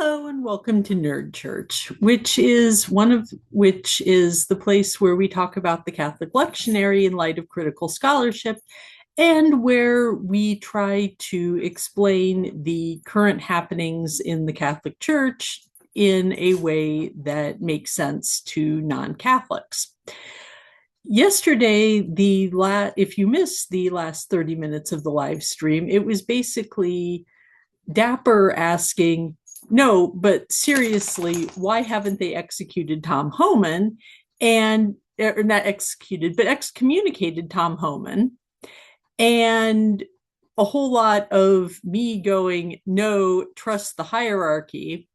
Hello and welcome to Nerd Church, which is the place where we talk about the Catholic lectionary in light of critical scholarship and where we try to explain the current happenings in the Catholic Church in a way that makes sense to non-Catholics. Yesterday, if you missed the last 30 minutes of the live stream, it was basically Dapper asking, no, but seriously, why haven't they executed Tom Homan or not executed, but excommunicated Tom Homan? And a whole lot of me going, no, trust the hierarchy,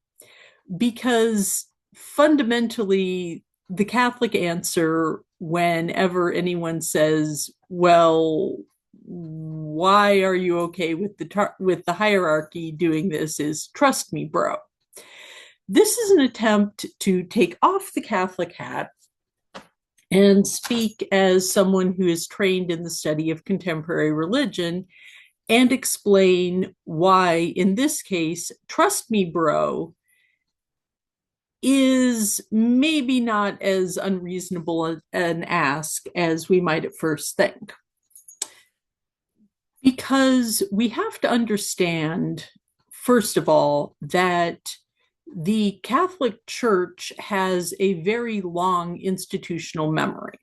because fundamentally, the Catholic answer whenever anyone says, well, why are you okay with the hierarchy doing this, is trust me, bro. This is an attempt to take off the Catholic hat and speak as someone who is trained in the study of contemporary religion and explain why, in this case, trust me, bro, is maybe not as unreasonable an ask as we might at first think. Because we have to understand, first of all, that the Catholic Church has a very long institutional memory.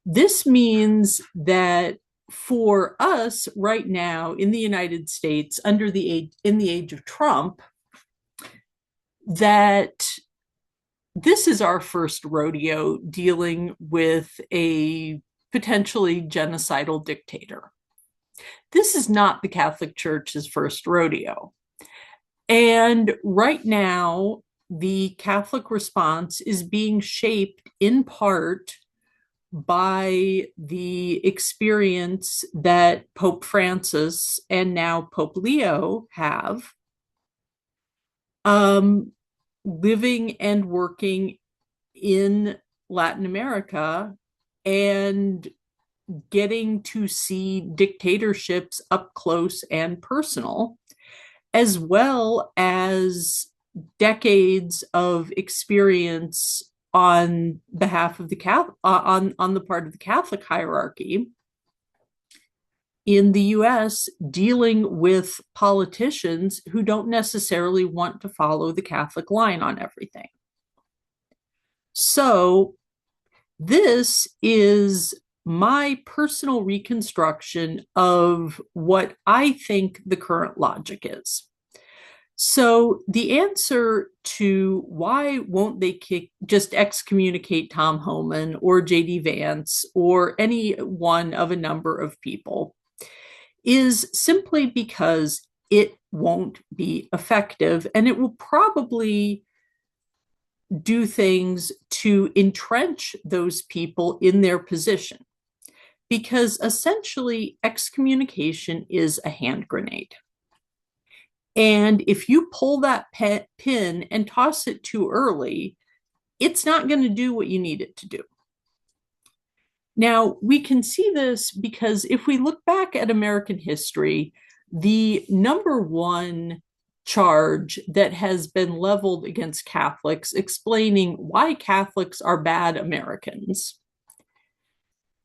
This means that for us right now in the United States, in the age of Trump, that this is our first rodeo dealing with a potentially genocidal dictator. This is not the Catholic Church's first rodeo. And right now, the Catholic response is being shaped in part by the experience that Pope Francis and now Pope Leo have, living and working in Latin America and getting to see dictatorships up close and personal, as well as decades of experience on behalf of the on the part of the Catholic hierarchy in the US, dealing with politicians who don't necessarily want to follow the Catholic line on everything. So this is my personal reconstruction of what I think the current logic is. So the answer to why won't they just excommunicate Tom Homan or J.D. Vance or any one of a number of people is simply because it won't be effective, and it will probably do things to entrench those people in their position. Because essentially, excommunication is a hand grenade. And if you pull that pin and toss it too early, it's not going to do what you need it to do. Now, we can see this because if we look back at American history, the number one charge that has been leveled against Catholics, explaining why Catholics are bad Americans,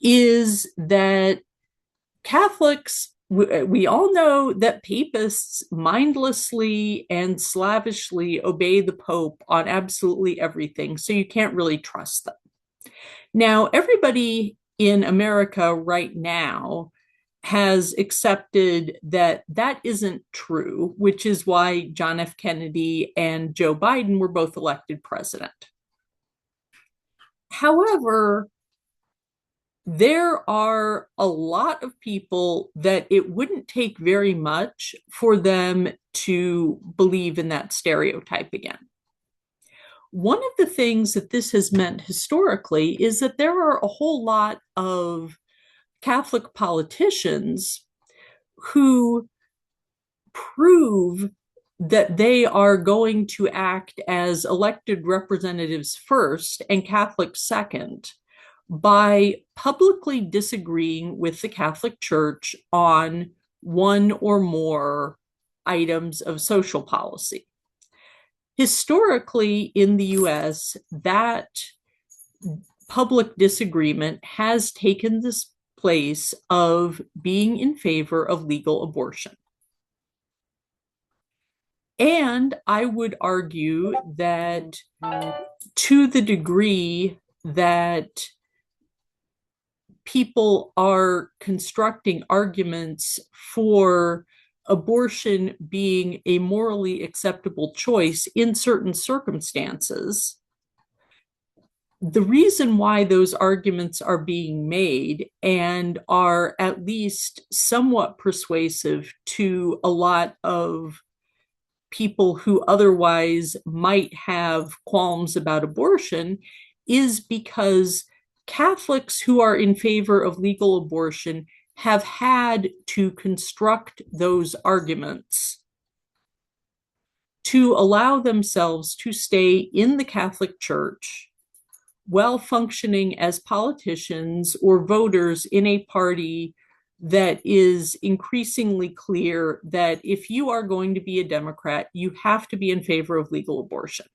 is that Catholics, we all know that papists mindlessly and slavishly obey the Pope on absolutely everything, so you can't really trust them. Now, everybody in America right now has accepted that that isn't true, which is why John F. Kennedy and Joe Biden were both elected president. However, there are a lot of people that it wouldn't take very much for them to believe in that stereotype again. One of the things that this has meant historically is that there are a whole lot of Catholic politicians who prove that they are going to act as elected representatives first and Catholics second by publicly disagreeing with the Catholic Church on one or more items of social policy. Historically, in the US, that public disagreement has taken this place of being in favor of legal abortion. And I would argue that to the degree that people are constructing arguments for abortion being a morally acceptable choice in certain circumstances, the reason why those arguments are being made and are at least somewhat persuasive to a lot of people who otherwise might have qualms about abortion is because Catholics who are in favor of legal abortion have had to construct those arguments to allow themselves to stay in the Catholic Church while functioning as politicians or voters in a party that is increasingly clear that if you are going to be a Democrat, you have to be in favor of legal abortion.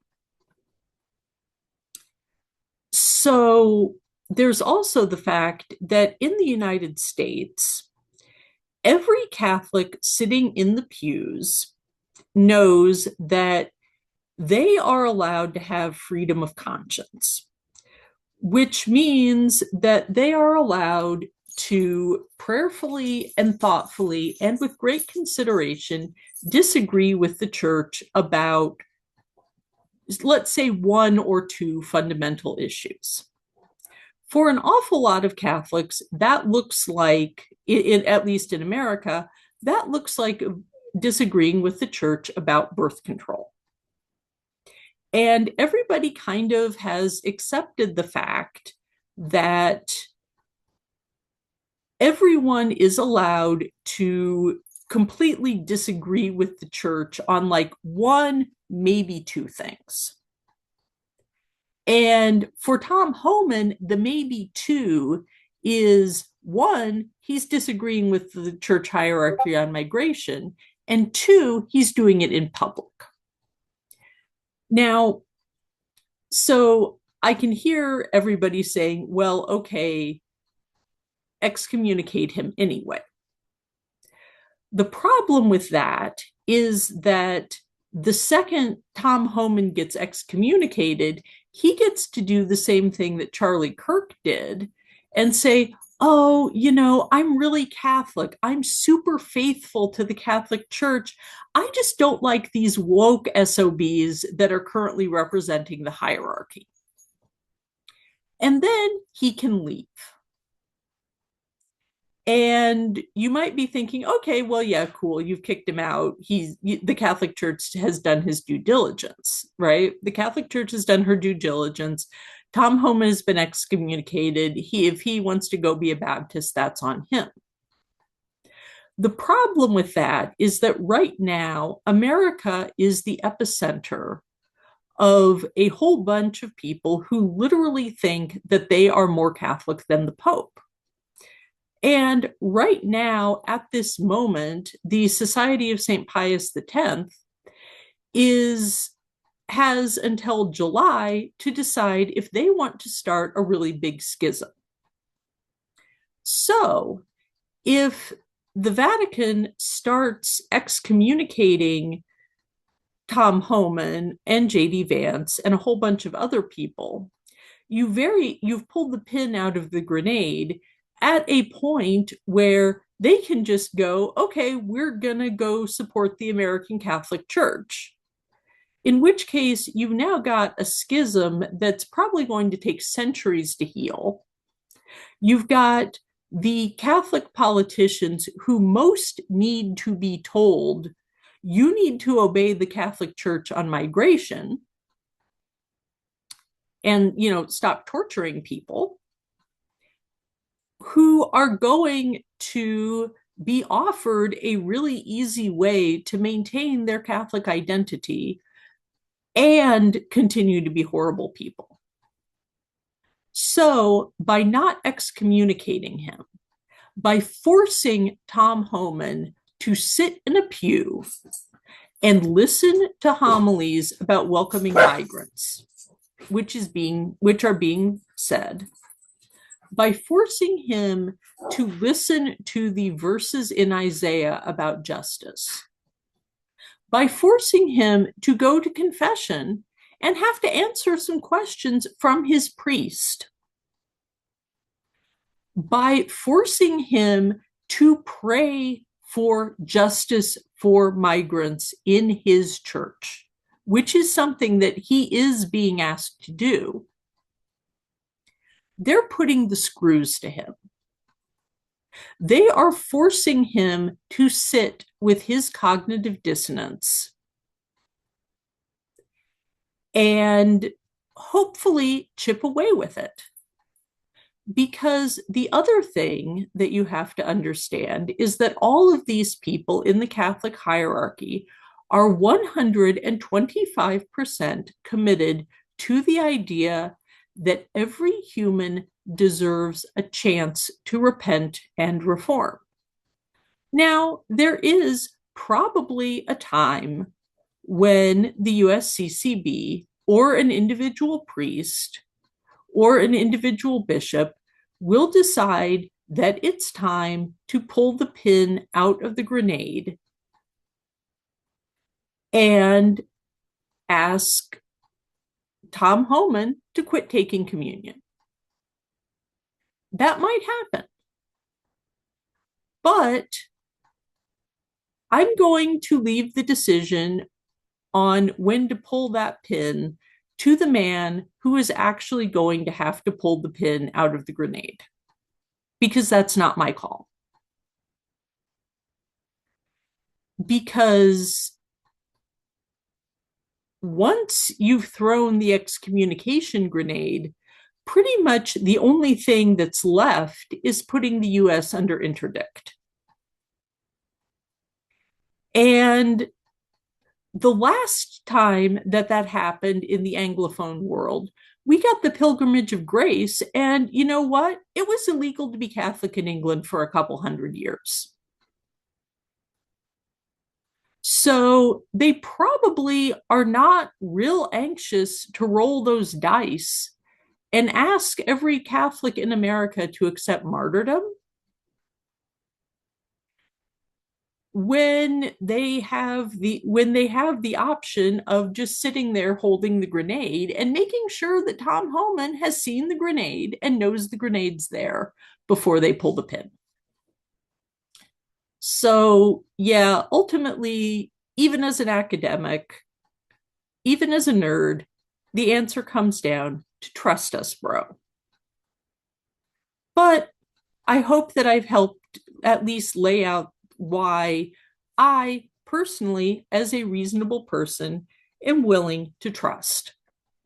So there's also the fact that in the United States, every Catholic sitting in the pews knows that they are allowed to have freedom of conscience, which means that they are allowed to prayerfully and thoughtfully and with great consideration disagree with the church about, let's say, one or two fundamental issues. For an awful lot of Catholics, that looks like, at least in America, that looks like disagreeing with the church about birth control. And everybody kind of has accepted the fact that everyone is allowed to completely disagree with the church on like one, maybe two things. And for Tom Homan, the maybe two is one, he's disagreeing with the church hierarchy on migration, and two, he's doing it in public. Now, so I can hear everybody saying, well, okay, excommunicate him anyway. The problem with that is that the second Tom Homan gets excommunicated, he gets to do the same thing that Charlie Kirk did and say, oh, you know, I'm really Catholic. I'm super faithful to the Catholic Church. I just don't like these woke SOBs that are currently representing the hierarchy. And then he can leave. And you might be thinking, okay, well, yeah, cool. You've kicked him out. The Catholic Church has done his due diligence, right? The Catholic Church has done her due diligence. Tom Homan has been excommunicated. If he wants to go be a Baptist, that's on him. The problem with that is that right now, America is the epicenter of a whole bunch of people who literally think that they are more Catholic than the Pope. And right now, at this moment, the Society of St. Pius X has until July to decide if they want to start a really big schism. So if the Vatican starts excommunicating Tom Homan and J.D. Vance and a whole bunch of other people, you've pulled the pin out of the grenade at a point where they can just go, okay, we're going to go support the American Catholic Church. In which case, you've now got a schism that's probably going to take centuries to heal. You've got the Catholic politicians who most need to be told, you need to obey the Catholic Church on migration and, you know, stop torturing people, who are going to be offered a really easy way to maintain their Catholic identity and continue to be horrible people. So by not excommunicating him, by forcing Tom Homan to sit in a pew and listen to homilies about welcoming migrants, which are being said, by forcing him to listen to the verses in Isaiah about justice, by forcing him to go to confession and have to answer some questions from his priest, by forcing him to pray for justice for migrants in his church, which is something that he is being asked to do. They're putting the screws to him. They are forcing him to sit with his cognitive dissonance and hopefully chip away with it. Because the other thing that you have to understand is that all of these people in the Catholic hierarchy are 125% committed to the idea that every human deserves a chance to repent and reform. Now, there is probably a time when the USCCB or an individual priest or an individual bishop will decide that it's time to pull the pin out of the grenade and ask Tom Homan to quit taking communion. That might happen. But I'm going to leave the decision on when to pull that pin to the man who is actually going to have to pull the pin out of the grenade, because that's not my call. Because once you've thrown the excommunication grenade, pretty much the only thing that's left is putting the US under interdict. And the last time that happened in the Anglophone world, we got the Pilgrimage of Grace, and you know what? It was illegal to be Catholic in England for a couple hundred years. So they probably are not real anxious to roll those dice and ask every Catholic in America to accept martyrdom when they have the option of just sitting there holding the grenade and making sure that Tom Homan has seen the grenade and knows the grenade's there before they pull the pin. So yeah, ultimately, even as an academic, even as a nerd, the answer comes down to trust us, bro. But I hope that I've helped at least lay out why I personally, as a reasonable person, am willing to trust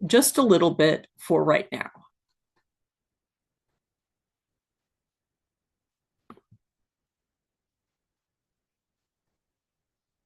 just a little bit for right now.